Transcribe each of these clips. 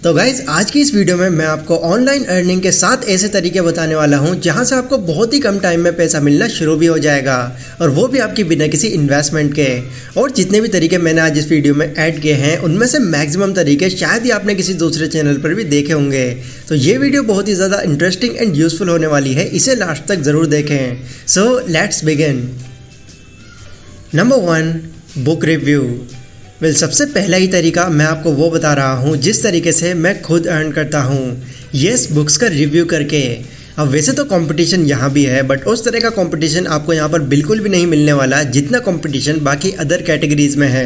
तो गाइज आज की इस वीडियो में मैं आपको ऑनलाइन अर्निंग के 7 ऐसे तरीके बताने वाला हूं जहां से आपको बहुत ही कम टाइम में पैसा मिलना शुरू भी हो जाएगा और वो भी आपकी बिना किसी इन्वेस्टमेंट के। और जितने भी तरीके मैंने आज इस वीडियो में ऐड किए हैं उनमें से मैक्सिमम तरीके शायद ही आपने किसी दूसरे चैनल पर भी देखे होंगे। तो ये वीडियो बहुत ही ज़्यादा इंटरेस्टिंग एंड यूजफुल होने वाली है, इसे लास्ट तक ज़रूर देखें। So let's begin. Number 1, book review. सबसे पहला ही तरीका मैं आपको वो बता रहा हूँ जिस तरीके से मैं खुद अर्न करता हूँ, यस बुक्स का रिव्यू करके। अब वैसे तो कंपटीशन यहाँ भी है, बट उस तरह का कंपटीशन आपको यहाँ पर बिल्कुल भी नहीं मिलने वाला जितना कंपटीशन बाकी अदर कैटेगरीज में है।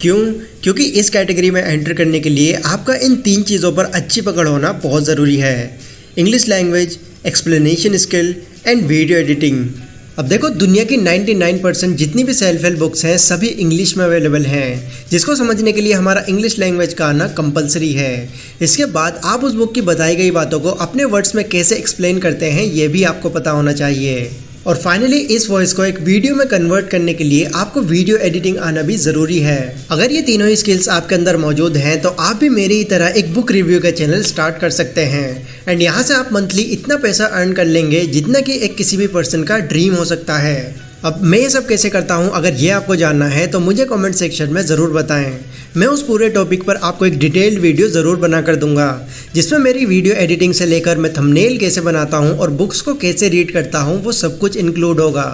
क्योंकि इस कैटेगरी में एंटर करने के लिए आपका इन 3 चीज़ों पर अच्छी पकड़ होना बहुत ज़रूरी है: English language, explanation skill and video editing. अब देखो, दुनिया की 99% जितनी भी सेल्फ हेल्प बुक्स हैं सभी इंग्लिश में अवेलेबल हैं, जिसको समझने के लिए हमारा इंग्लिश लैंग्वेज का आना कंपलसरी है। इसके बाद आप उस बुक की बताई गई बातों को अपने वर्ड्स में कैसे एक्सप्लेन करते हैं ये भी आपको पता होना चाहिए। और फाइनली इस वॉइस को एक वीडियो में कन्वर्ट करने के लिए आपको वीडियो एडिटिंग आना भी ज़रूरी है। अगर ये तीनों ही स्किल्स आपके अंदर मौजूद हैं तो आप भी मेरी ही तरह एक बुक रिव्यू का चैनल स्टार्ट कर सकते हैं एंड यहाँ से आप मंथली इतना पैसा अर्न कर लेंगे जितना कि एक किसी भी पर्सन का ड्रीम हो सकता है। अब मैं ये सब कैसे करता हूँ, अगर ये आपको जानना है तो मुझे कमेंट सेक्शन में ज़रूर बताएं। मैं उस पूरे टॉपिक पर आपको एक डिटेल्ड वीडियो ज़रूर बना कर दूंगा जिसमें मेरी वीडियो एडिटिंग से लेकर मैं थंबनेल कैसे बनाता हूँ और बुक्स को कैसे रीड करता हूँ वो सब कुछ इंक्लूड होगा।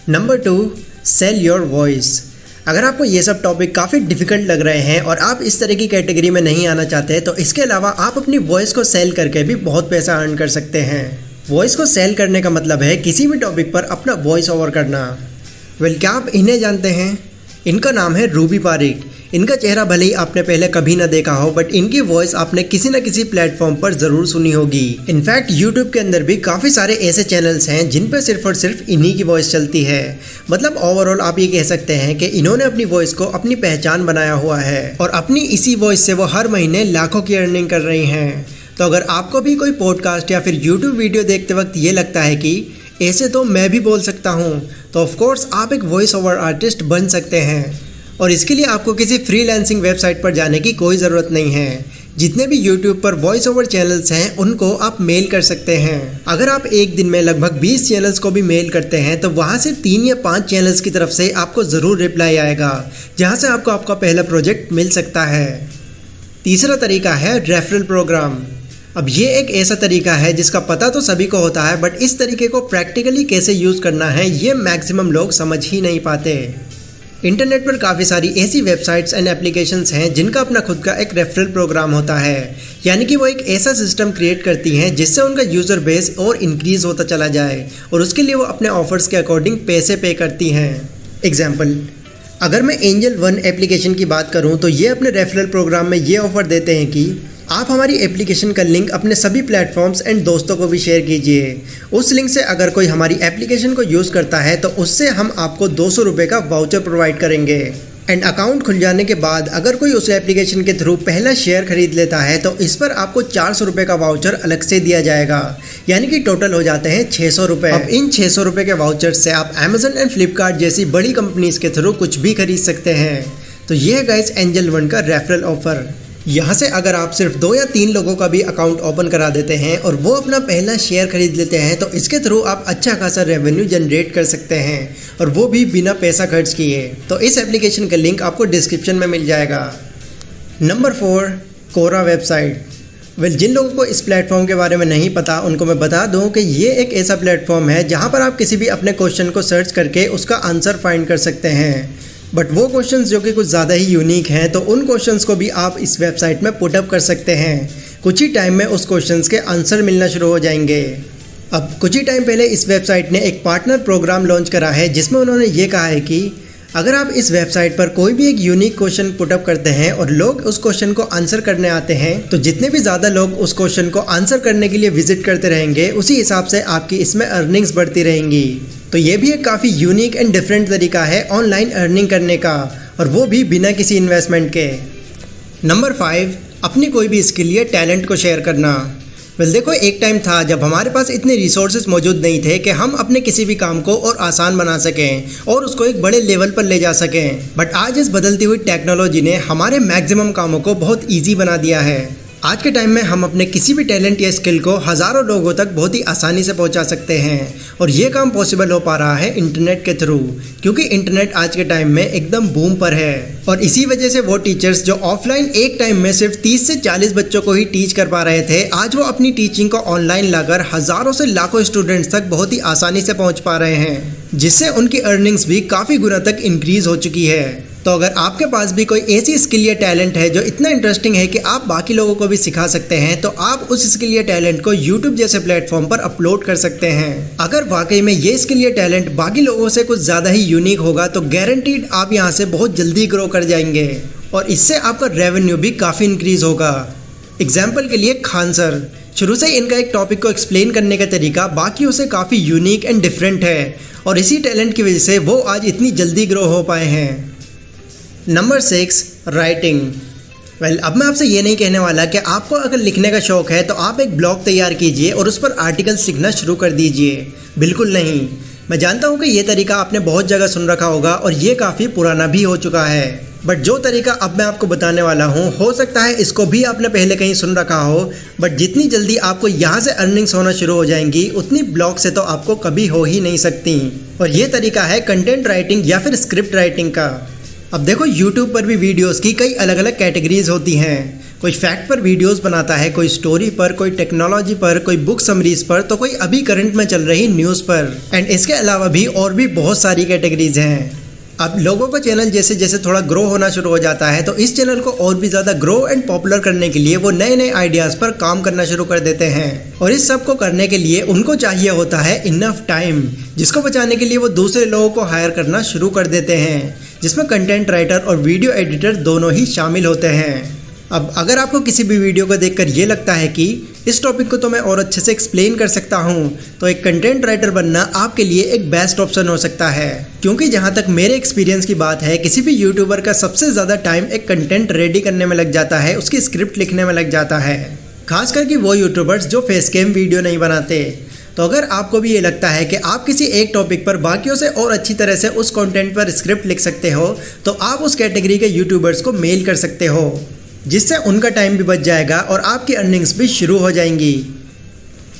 Number 2, sell your voice. अगर आपको ये सब टॉपिक काफ़ी डिफिकल्ट लग रहे हैं और आप इस तरह की कैटेगरी में नहीं आना चाहते तो इसके अलावा आप अपनी वॉइस को सेल करके भी बहुत पैसा अर्न कर सकते हैं। वॉइस को सेल करने का मतलब है किसी भी टॉपिक पर अपना वॉइस ओवर करना। क्या आप इन्हें जानते हैं? इनका नाम है रूबी पारिक। इनका चेहरा भले ही आपने पहले कभी ना देखा हो, बट इनकी वॉइस आपने किसी न किसी प्लेटफॉर्म पर ज़रूर सुनी होगी। इनफैक्ट यूट्यूब के अंदर भी काफ़ी सारे ऐसे चैनल्स हैं जिन पर सिर्फ और सिर्फ इन्हीं की वॉइस चलती है। मतलब ओवरऑल आप ये कह सकते हैं कि इन्होंने अपनी वॉइस को अपनी पहचान बनाया हुआ है और अपनी इसी वॉइस से वो हर महीने लाखों की अर्निंग कर रही हैं। तो अगर आपको भी कोई पॉडकास्ट या फिर यूट्यूब वीडियो देखते वक्त ये लगता है कि ऐसे तो मैं भी बोल सकता हूँ, तो ऑफ कोर्स आप एक वॉइस ओवर आर्टिस्ट बन सकते हैं। और इसके लिए आपको किसी फ्रीलांसिंग वेबसाइट पर जाने की कोई ज़रूरत नहीं है। जितने भी यूट्यूब पर वॉइस ओवर चैनल्स हैं उनको आप मेल कर सकते हैं। अगर आप एक दिन में लगभग 20 चैनल्स को भी मेल करते हैं तो वहाँ से 3 या 5 चैनल्स की तरफ से आपको ज़रूर रिप्लाई आएगा, जहाँ से आपको आपका पहला प्रोजेक्ट मिल सकता है। तीसरा तरीका है रेफरल प्रोग्राम। अब ये एक ऐसा तरीका है जिसका पता तो सभी को होता है, बट इस तरीके को प्रैक्टिकली कैसे यूज़ करना है ये मैक्सिमम लोग समझ ही नहीं पाते। इंटरनेट पर काफ़ी सारी ऐसी वेबसाइट्स एंड एप्लीकेशंस हैं जिनका अपना खुद का एक रेफरल प्रोग्राम होता है, यानी कि वो एक ऐसा सिस्टम क्रिएट करती हैं जिससे उनका यूज़र बेस और इंक्रीज़ होता चला जाए और उसके लिए वो अपने ऑफर्स के अकॉर्डिंग पैसे पे करती हैं। एग्जाम्पल, अगर मैं एंजल वन एप्लीकेशन की बात करूँ तो ये अपने रेफरल प्रोग्राम में ये ऑफ़र देते हैं कि आप हमारी एप्लीकेशन का लिंक अपने सभी प्लेटफॉर्म्स एंड दोस्तों को भी शेयर कीजिए। उस लिंक से अगर कोई हमारी एप्लीकेशन को यूज़ करता है तो उससे हम आपको 200 रुपये का वाउचर प्रोवाइड करेंगे। एंड अकाउंट खुल जाने के बाद अगर कोई उस एप्लीकेशन के थ्रू पहला शेयर खरीद लेता है तो इस पर आपको 400 रुपये का वाउचर अलग से दिया जाएगा, यानी कि टोटल हो जाते हैं 600 रुपये। अब इन 600 रुपये के वाउचर से आप अमेजन एंड फ्लिपकार्ट जैसी बड़ी कंपनीज़ के थ्रू कुछ भी खरीद सकते हैं। तो ये है गाइस एंजल वन का रेफरल ऑफर। यहाँ से अगर आप सिर्फ 2 या 3 लोगों का भी अकाउंट ओपन करा देते हैं और वो अपना पहला शेयर खरीद लेते हैं तो इसके थ्रू आप अच्छा खासा रेवेन्यू जनरेट कर सकते हैं, और वो भी बिना पैसा खर्च किए। तो इस एप्लीकेशन का लिंक आपको डिस्क्रिप्शन में मिल जाएगा। Number 4, Quora website. जिन लोगों को इस प्लेटफॉर्म के बारे में नहीं पता उनको मैं बता दूं कि ये एक ऐसा प्लेटफॉर्म है जहाँ पर आप किसी भी अपने क्वेश्चन को सर्च करके उसका आंसर फाइंड कर सकते हैं। बट वो क्वेश्चंस जो कि कुछ ज़्यादा ही यूनिक हैं तो उन क्वेश्चंस को भी आप इस वेबसाइट में पुटअप कर सकते हैं। कुछ ही टाइम में उस क्वेश्चंस के आंसर मिलना शुरू हो जाएंगे। अब कुछ ही टाइम पहले इस वेबसाइट ने एक पार्टनर प्रोग्राम लॉन्च करा है जिसमें उन्होंने ये कहा है कि अगर आप इस वेबसाइट पर कोई भी एक यूनिक क्वेश्चन पुटअप करते हैं और लोग उस क्वेश्चन को आंसर करने आते हैं तो जितने भी ज़्यादा लोग उस क्वेश्चन को आंसर करने के लिए विजिट करते रहेंगे उसी हिसाब से आपकी इसमें अर्निंग्स बढ़ती रहेंगी। तो ये भी एक काफ़ी यूनिक एंड डिफरेंट तरीका है ऑनलाइन अर्निंग करने का, और वो भी बिना किसी इन्वेस्टमेंट के। नंबर 5, अपनी कोई भी स्किल या टैलेंट को शेयर करना। देखो, एक टाइम था जब हमारे पास इतने रिसोर्सेज मौजूद नहीं थे कि हम अपने किसी भी काम को और आसान बना सकें और उसको एक बड़े लेवल पर ले जा सकें। बट आज इस बदलती हुई टेक्नोलॉजी ने हमारे मैक्सिमम कामों को बहुत ईजी बना दिया है। आज के टाइम में हम अपने किसी भी टैलेंट या स्किल को हज़ारों लोगों तक बहुत ही आसानी से पहुंचा सकते हैं और ये काम पॉसिबल हो पा रहा है इंटरनेट के थ्रू, क्योंकि इंटरनेट आज के टाइम में एकदम बूम पर है। और इसी वजह से वो टीचर्स जो ऑफलाइन एक टाइम में सिर्फ 30 से 40 बच्चों को ही टीच कर पा रहे थे, आज वो अपनी टीचिंग को ऑनलाइन लाकर हज़ारों से लाखों स्टूडेंट्स तक बहुत ही आसानी से पहुँच पा रहे हैं, जिससे उनकी अर्निंग्स भी काफ़ी गुना तक इंक्रीज हो चुकी है। तो अगर आपके पास भी कोई ऐसी स्किल या टैलेंट है जो इतना इंटरेस्टिंग है कि आप बाकी लोगों को भी सिखा सकते हैं, तो आप उस स्किल या टैलेंट को YouTube जैसे प्लेटफॉर्म पर अपलोड कर सकते हैं। अगर वाकई में ये स्किल या टैलेंट बाकी लोगों से कुछ ज़्यादा ही यूनिक होगा तो गारंटीड आप यहाँ से बहुत जल्दी ग्रो कर जाएंगे और इससे आपका रेवेन्यू भी काफ़ी इंक्रीज होगा। एग्जाम्पल के लिए खान सर, शुरू से इनका एक टॉपिक को एक्सप्लेन करने का तरीका बाकियों से काफ़ी यूनिक एंड डिफरेंट है और इसी टैलेंट की वजह से वो आज इतनी जल्दी ग्रो हो पाए हैं। Number 6, writing. अब मैं आपसे ये नहीं कहने वाला कि आपको अगर लिखने का शौक़ है तो आप एक ब्लॉग तैयार कीजिए और उस पर आर्टिकल्स लिखना शुरू कर दीजिए। बिल्कुल नहीं। मैं जानता हूँ कि ये तरीका आपने बहुत जगह सुन रखा होगा और ये काफ़ी पुराना भी हो चुका है, बट जो तरीका अब मैं आपको बताने वाला हूँ, हो सकता है इसको भी आपने पहले कहीं सुन रखा हो, बट जितनी जल्दी आपको यहाँ से अर्निंग्स होना शुरू हो जाएंगी उतनी ब्लॉग से तो आपको कभी हो ही नहीं सकती। और ये तरीका है कंटेंट राइटिंग या फिर स्क्रिप्ट राइटिंग का। अब देखो, YouTube पर भी वीडियोस की कई अलग अलग कैटेगरीज होती हैं। कोई फैक्ट पर वीडियोस बनाता है, कोई स्टोरी पर, कोई टेक्नोलॉजी पर, कोई बुक समरीज पर, तो कोई अभी करंट में चल रही न्यूज़ पर। एंड इसके अलावा भी और भी बहुत सारी कैटेगरीज हैं। अब लोगों का चैनल जैसे जैसे थोड़ा ग्रो होना शुरू हो जाता है तो इस चैनल को और भी ज़्यादा ग्रो एंड पॉपुलर करने के लिए वो नए नए आइडियाज़ पर काम करना शुरू कर देते हैं। और इस सब को करने के लिए उनको चाहिए होता है इनफ टाइम, जिसको बचाने के लिए वो दूसरे लोगों को हायर करना शुरू कर देते हैं, जिसमें कंटेंट राइटर और वीडियो एडिटर दोनों ही शामिल होते हैं। अब अगर आपको किसी भी वीडियो को देखकर ये लगता है कि इस टॉपिक को तो मैं और अच्छे से एक्सप्लेन कर सकता हूँ, तो एक कंटेंट राइटर बनना आपके लिए एक बेस्ट ऑप्शन हो सकता है। क्योंकि जहाँ तक मेरे एक्सपीरियंस की बात है, किसी भी यूट्यूबर का सबसे ज़्यादा टाइम एक कंटेंट रेडी करने में लग जाता है, उसकी स्क्रिप्ट लिखने में लग जाता है। खास करके वो यूट्यूबर्स जो फेस कैम वीडियो नहीं बनाते। तो अगर आपको भी ये लगता है कि आप किसी एक टॉपिक पर बाकियों से और अच्छी तरह से उस कंटेंट पर स्क्रिप्ट लिख सकते हो, तो आप उस कैटेगरी के यूट्यूबर्स को मेल कर सकते हो, जिससे उनका टाइम भी बच जाएगा और आपकी अर्निंग्स भी शुरू हो जाएंगी।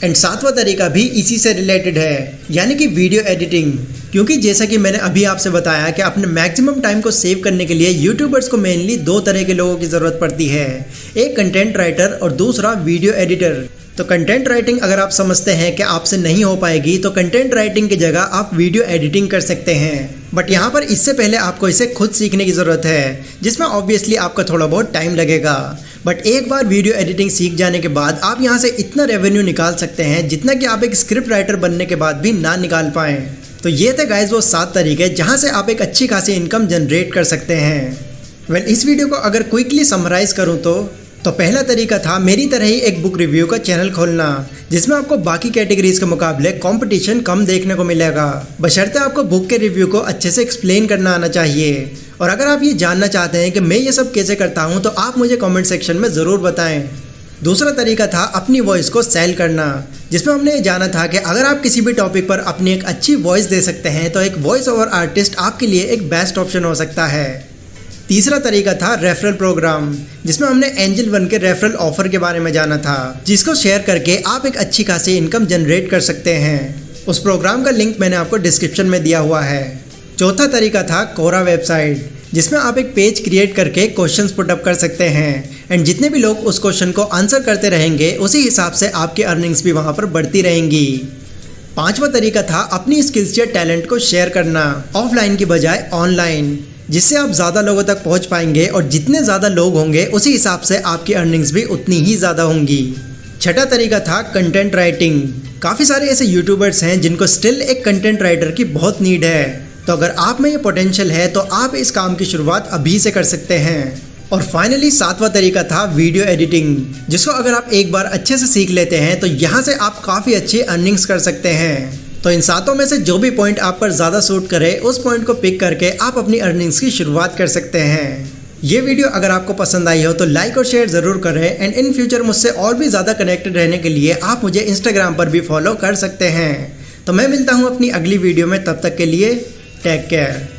एंड 7वां तरीका भी इसी से रिलेटेड है, यानी कि वीडियो एडिटिंग। क्योंकि जैसा कि मैंने अभी आपसे बताया कि अपने मैक्सिमम टाइम को सेव करने के लिए यूट्यूबर्स को मेनली 2 तरह के लोगों की ज़रूरत पड़ती है, एक कंटेंट राइटर और दूसरा वीडियो एडिटर। तो कंटेंट राइटिंग अगर आप समझते हैं कि आपसे नहीं हो पाएगी, तो कंटेंट राइटिंग की जगह आप वीडियो एडिटिंग कर सकते हैं। बट यहाँ पर इससे पहले आपको इसे खुद सीखने की ज़रूरत है, जिसमें ऑब्वियसली आपका थोड़ा बहुत टाइम लगेगा। बट एक बार वीडियो एडिटिंग सीख जाने के बाद आप यहाँ से इतना रेवेन्यू निकाल सकते हैं जितना कि आप एक स्क्रिप्ट राइटर बनने के बाद भी ना निकाल पाएँ। तो ये थे गाइज वो 7 तरीके जहाँ से आप एक अच्छी खासी इनकम जनरेट कर सकते हैं। इस वीडियो को अगर क्विकली समराइज़ करूँ तो पहला तरीका था मेरी तरह ही एक बुक रिव्यू का चैनल खोलना, जिसमें आपको बाकी कैटेगरीज के मुकाबले कंपटीशन कम देखने को मिलेगा, बशर्ते आपको बुक के रिव्यू को अच्छे से एक्सप्लेन करना आना चाहिए। और अगर आप ये जानना चाहते हैं कि मैं ये सब कैसे करता हूँ, तो आप मुझे कमेंट सेक्शन में ज़रूर बताएं। दूसरा तरीका था अपनी वॉइस को सेल करना, जिसमें हमने ये जाना था कि अगर आप किसी भी टॉपिक पर अपनी एक अच्छी वॉइस दे सकते हैं तो एक वॉइस ओवर आर्टिस्ट आपके लिए एक बेस्ट ऑप्शन हो सकता है। तीसरा तरीका था रेफरल प्रोग्राम, जिसमें हमने एंजल 1 के रेफरल ऑफर के बारे में जाना था, जिसको शेयर करके आप एक अच्छी खासी इनकम जनरेट कर सकते हैं। उस प्रोग्राम का लिंक मैंने आपको डिस्क्रिप्शन में दिया हुआ है। चौथा तरीका था कोरा वेबसाइट, जिसमें आप एक पेज क्रिएट करके क्वेश्चंस पुट अप कर सकते हैं एंड जितने भी लोग उस क्वेश्चन को आंसर करते रहेंगे उसी हिसाब से आपकी अर्निंग्स भी वहाँ पर बढ़ती रहेंगी। 5वां तरीका था अपनी स्किल्स या टैलेंट को शेयर करना, ऑफलाइन की बजाय ऑनलाइन, जिससे आप ज़्यादा लोगों तक पहुंच पाएंगे और जितने ज़्यादा लोग होंगे उसी हिसाब से आपकी अर्निंग्स भी उतनी ही ज़्यादा होंगी। 6वां तरीका था कंटेंट राइटिंग। काफ़ी सारे ऐसे यूट्यूबर्स हैं जिनको स्टिल एक कंटेंट राइटर की बहुत नीड है, तो अगर आप में ये पोटेंशियल है तो आप इस काम की शुरुआत अभी से कर सकते हैं। और फाइनली 7वां तरीका था वीडियो एडिटिंग, जिसको अगर आप एक बार अच्छे से सीख लेते हैं तो यहाँ से आप काफ़ी अच्छी अर्निंग्स कर सकते हैं। तो इन 7 में से जो भी पॉइंट आप पर ज़्यादा सूट करे उस पॉइंट को पिक करके आप अपनी अर्निंग्स की शुरुआत कर सकते हैं। ये वीडियो अगर आपको पसंद आई हो तो लाइक और शेयर ज़रूर करें एंड इन फ्यूचर मुझसे और भी ज़्यादा कनेक्टेड रहने के लिए आप मुझे इंस्टाग्राम पर भी फॉलो कर सकते हैं। तो मैं मिलता हूँ अपनी अगली वीडियो में, तब तक के लिए टेक केयर।